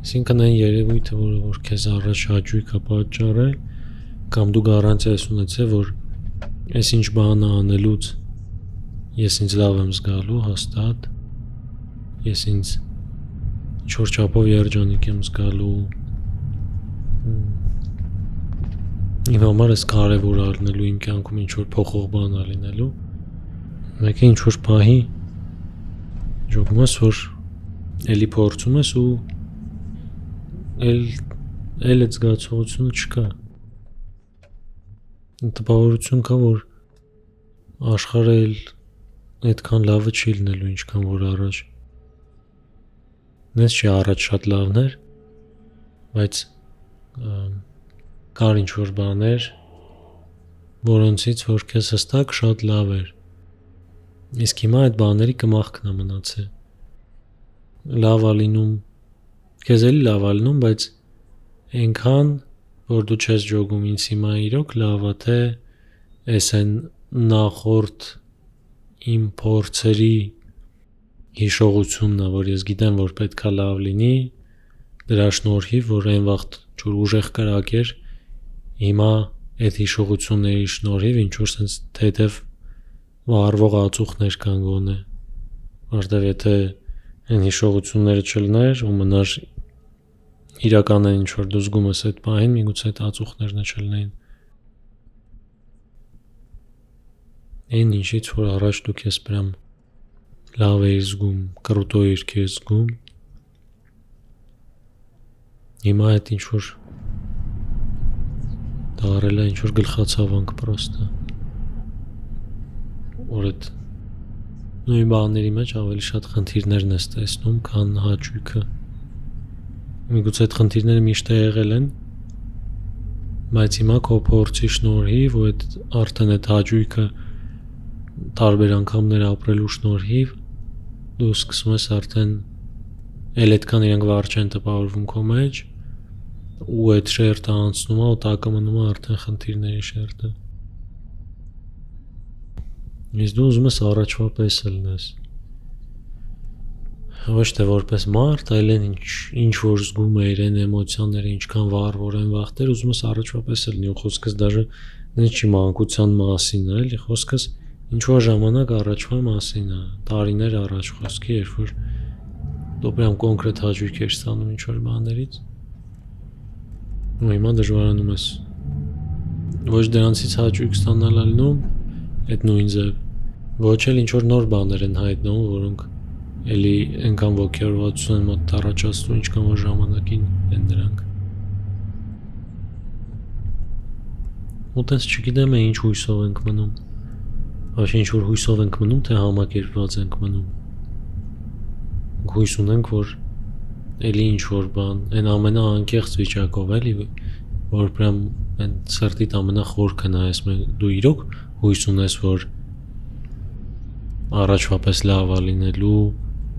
Այսինքն այն երևույթը, որը որ քեզ առաջ հաճույք է պատճառել, կամ դու գարանտիա ես ունեցել, որ այս ինչ բանը անելուց ես ինձ լավ եմ զգալու, հաստատ, ես ինձ ինչ-որ չափով երջանիկ եմ զգալու, իմ համար ես կարևոր առնելու իմ կյանքում ինչ-որ փոխող բան ալինելու, մեկ է ինչ-որ պահի ժողում ես, որ էլի փորձում ես ու էլ այդ զգացողությունը չկա, տպավորություն կա, որ աշխարհը էլ այդքան լավը չի լինելու, ինչքան որ առաջ, նենց չի առաջ շատ լավն էր, բայց կար ինչ-որ բաներ, որոնցից որ քեզ հստակ շատ լավ էր, իսկ հիմա այդ բաների կմախքն է մնացել, լավ է լինում, քեզ էլի լավ է լինում, բայց այնքան, որ դու չես ջոգում ինձ հիմա իրոք լավ է, թե այս են նախորդ իմ փորձերի հիշողությունն է, որ ես գիտեմ, որ պետք է լավ լինի, դրա շնորհիվ, որ այն վաղտ ինչ-որ ուժեղ կրակ էր, հիմա այդ հիշողությունների շնորհիվ ինչ-որ սենց թեթև վառվող ածուխներ կան գոնե, որտեվ եթե այն հիշողությունները չլներ ու մնար իրականն ինչ-որ դու զգում ես այդ պահին, միգուցե այդ ածուխներն չլնեին, այն ինչից, որ առաջ դու քեզ պրամ լավ էիր զգում, կռուտո էիր քեզ զգում, հիմա այդ ինչ-որ դարել է ինչ-որ գլխացավանք պրոստը, որ այդ նույն բաների մեջ ավելի շատ խնդիրներն ես տեսնում, քան հաճույքը, միգուցե այդ խնդիրները միշտ եղել են, բայց հիմա քո փորձի շնորհիվ ու այդ արդեն այդ հաճույքը տարբեր անգամներ ապրելու շնորհիվ դու սկսում ես արդեն էլ այդքան իրանք վառ չեն տպավորվում քո մեջ ու այդ շերտը անցնում է ու տակը մնում է արդեն խնդիրների շերտը, իսկ դու ուզում ես առաջվա պես լինես, ոչ թե որպես մարդ, այլ այն ինչ որ զգում էիր, այն էմոցիաները ինչքան վառ, որ այն վաղտեր ուզում ես առաջվա պես լինի ու խոսքս դաժե նենց չի մանկության մասին է, էլի խոսքս ինչ-որ ժամանակ առաջվա մասին է, տարիներ առաջ խոսքի, երբ որ դու պրամ կոնկրետ հաճույք ես ստանում ինչ-որ բաներից ու հիմա դժվարանում ես ոչ դրանցից հաճույք ստանալ ալնում այդ նույն ձև, ոչ էլ ինչ-որ նոր բաներ են հայտնում, որոնք էլի ենքան ոգևորվածություն են մոտ առաջացնում, ինչքան որ ժամանակին են դրանք ու տես չգիտեմ է ինչ հույսով ենք մնում, ոչ ինչ-որ հույսով ենք մնում, թե համակերպված ենք մնում, հույս ունենք, որ էլի ինչ-որ բան, են ամենաանկեղծ վիճակով էլի, որ պրամ են սրտիտ ամենախորքը նայես, դու իրոք հույս ունես, որ առաջվա պես լավ է լինելու,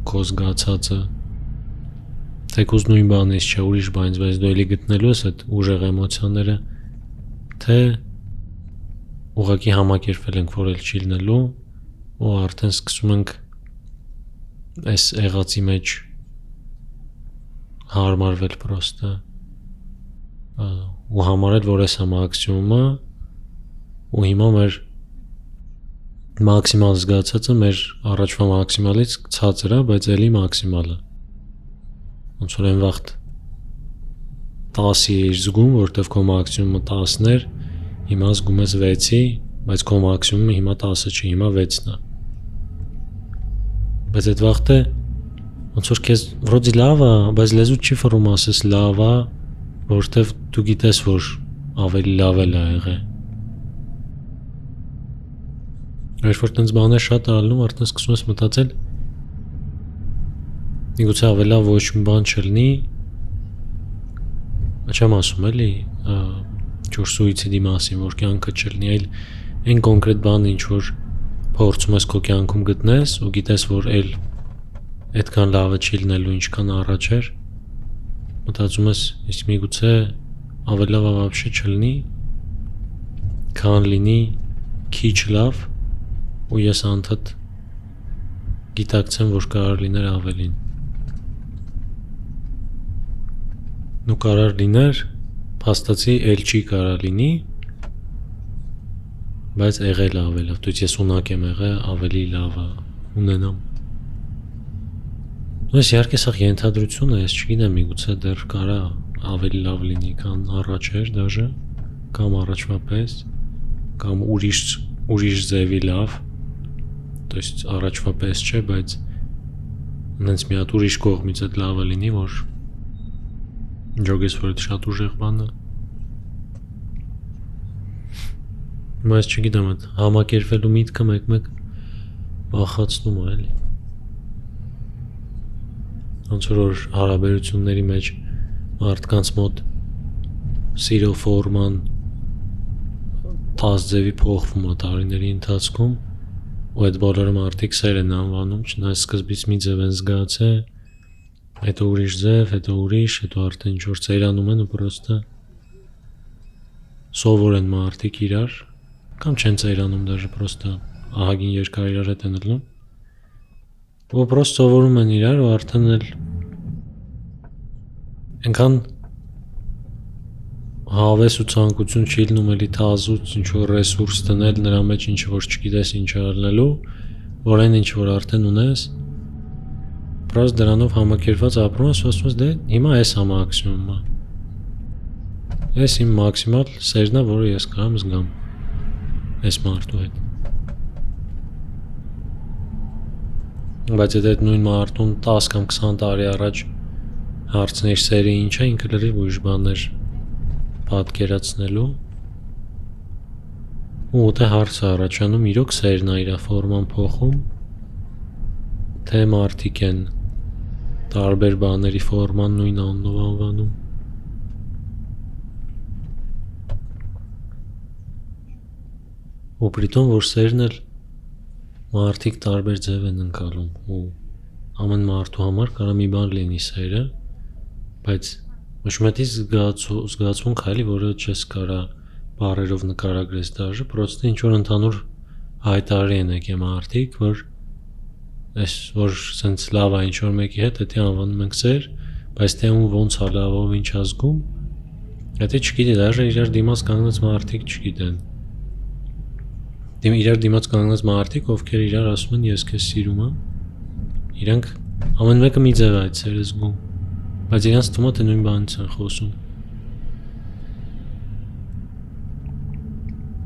քո զգացածը, թեկուզ նույն բանից չէ, ուրիշ բանից, բայց դու էլի գտնելու ես այդ ուժեղ էմոցիաները, թե ուղղակի համակերպվել ենք, որ էլ չի լինելու ու արդեն սկսում ենք այս եղածի մեջ հարմարվել պրոստը ու համարել, որ այս է մաքսիմումը ու հիմա մեր մաքսիմալ զգացածը մեր առաջվա մաքսիմալից ցածր է, բայց էլի մաքսիմալը ոնց որ այն վաղտ 10-ի էիր զգում, որտեվ քո մաքսիմումը 10-ն էր, հիմա զգում ես 6-ի, բայց քո մաքսիմումը հիմա 10-ը չի, հիմա 6-ն է, բայց այդ վաղտը ոնց որ քեզ վրոդի լավ է, բայց լեզուդ չի ֆռում ասես լավ է, որտեվ դու գիտես, որ ավելի լավ էլ է եղել, երբ որ տենց բաներ շատ ալնում, արդեն սկսում ես մտածել, միգուցե ավելի լավ ոչ մի բան չլինի, չեմ ասում էլի, ինչ-որ սուիցիդի մասին, որ կյանքը չլինի, այլ այն կոնկրետ բանը, ինչ որ փորձում ես քո կյանքում գտնես ու գիտես, որ էլ այդքան լավը չի լինելու, ինչքան առաջ էր, մտածում ես, իսկ միգուցե ավելի լավ вообще չլինի, քան լինի քիչ լավ ու ես անդադ գիտակցեմ, որ կարող լիներ ավելին ու կարար լիներ, փաստացի էլ չի կարա լինի, բայց եղել ավելի լավ, դուց ես ունակ եմ եղել ավելի լավը ունենամ։ Ես իհարկե սա ենթադրություն է, ես չգիտեմ, միգուցե դեռ կարա ավելի լավ լինի, քան առաջ էր դաժե, կամ առաջվա պես, կամ ուրիշ ձևի լավ, то есть առաջվա պես չէ, բայց նենց մի հատ ուրիշ կողմից այդ լավը լինի, որ ջոգես որ այդ շատ ուժեղ բան է։ Բայց չգիտեմ, այդ համակերպվելու միտքը մեկ-մեկ վախացնում է, էլի։ Ոնց որ հարաբերությունների մեջ մարդկանց մոտ սիրո ֆորման տազձևի փոխվում է տարիների ընթացքում, ու այդ բոլորը մարդիկ սեր են անվանում, չնայած սկզբից մի ձև են զգացել, հետո ուրիշ ձև, հետո ուրիշ, հետո արդեն ինչ-որ ծերանում են ու պրոստը սովոր են մարդիկ իրար, կամ չեն ծերանում դաժե պրոստը ահագին երկար իրար հետ են ելնում, ու պրոստ սովորում են իրար ու արդեն էլ այնքան հավես ու ցանկություն չի լինում էլի թազուց ինչ-որ ռեսուրս դնել նրա մեջ ինչ որ չգիտես ինչ արնելու, որ այն ինչ որ արդեն ունես, պրոս դրանով համակերպված ապրում ես, ասում ես դե հիմա էս է մաքսիմումը։ Էս իմ մաքսիմալ սերն է, որը ես կարամ զգամ այս մարդու հետ։ Բայց այդ նույն մարդուն 10 կամ 20 տարի առաջ հարցներ սերը ինչ է, ինքը լրիվ ուրիշ բաներ պատկերացնելու ու ուտե հարցը առաջանում իրոք սերն է իր ֆորման փոխում, թե մարդիկ են տարբեր բաների ֆորման նույն անունով անվանում։ Ու պրիտոմ որ սերն էլ մարդիկ տարբեր ձև են ընկալում ու ամեն մարդու համար կարա մի բան լինի սերը, բայց մշմետի զգացմունք հալի, որը չես կարա բառերով նկարագրես դաժե, պրոստը ինչ-որ ընդհանուր հայտարարի են եկե մարդիկ, որ այս որ սենց լավ է ինչ-որ մեկի հետ, էդի անվանում ենք սեր, բայց թե ում ոնց է լավով ինչ ազգում, էդի չգիտի, դաժե իրար դիմաց կանգնած մարդիկ չգիտեն։ Իրար դիմաց կանգնած մարդիկ, ովքեր իրար ասում են ես քեզ սիրում եմ, իրանք ամեն մեկը մի ձև է այդ սերը զգում, բայց իրանց թվում է թե նույն բանից են խոսում։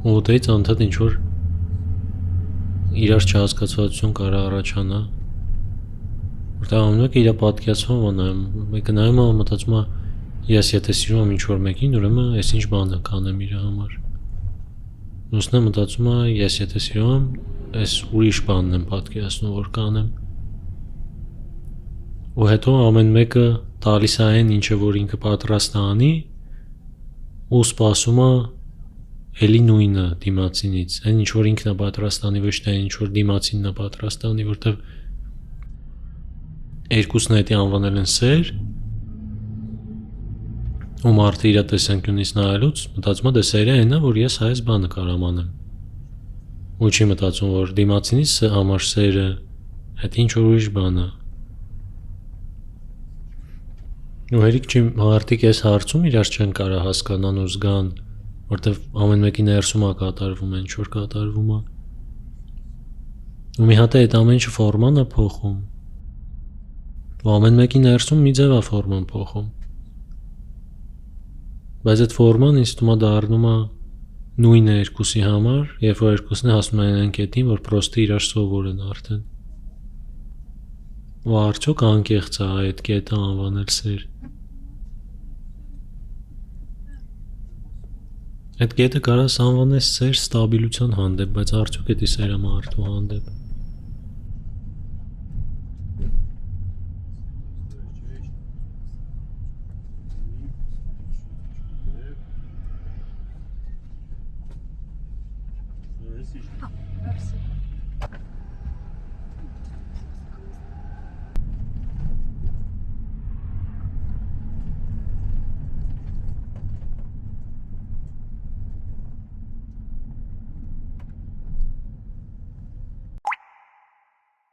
Ու դից անդադ ինչ-որ իրար չհասկացվածություն կարա առաջանա, որտեղ ամեն մեկը իր պատկերացումը նայում, մեկը նայում է մտածում է ես եթե սիրում եմ ինչ-որ մեկին, ուրեմն ես ինչ բան կանեմ իր համար։ Մյուսն է մտածում է ես եթե սիրում եմ, ես ուրիշ բանն եմ պատկերացնում, որ կանեմ։ Ու հետո ամեն մեկը տալիս է այն ինչը որ ինքը պատրաստ է անի ու սպասում է էլի նույնը դիմացինից, այն ինչ որ ինքն է պատրաստ անի, ոչ թե այն ինչ որ դիմացինն է պատրաստ անի, որտեղ երկուսն այդի անվանել են սեր, ու մարդը իր տեսանկյունից նայելուց մտածում է դե սերը այն է, որ ես այս բանը կարամ անեմ։ Ու չի մտածում որ դիմացինից համար սերը այդ ինչ որ ուրիշ բան է։ Ու հերիք չի մարդիկ այս հարցում իրար չեն կարա հասկանան ու զգան, որտեվ ամեն մեկի ներսում է կատարվում ինչ որ կատարվում է։ Ու մի հատ այդ ամեն ինչը ֆորման է փոխում։ Ու ամեն մեկի ներսում մի ձև է ֆորման փոխում։ Բայց այդ ֆորման ինձ թվում է դառնում է նույնը երկուսի համար, երբ որ երկուսն է հասնում են այն կետին, որ պրոստը իրար սովոր են արդեն։ Ու արդյոք անկեղծ է այդ կետը անվանել սեր։ Այդ կետը կարաս անվանես սեր ստաբիլության հանդեպ, բայց արդյոք էդի սերը մարդու հանդեպ։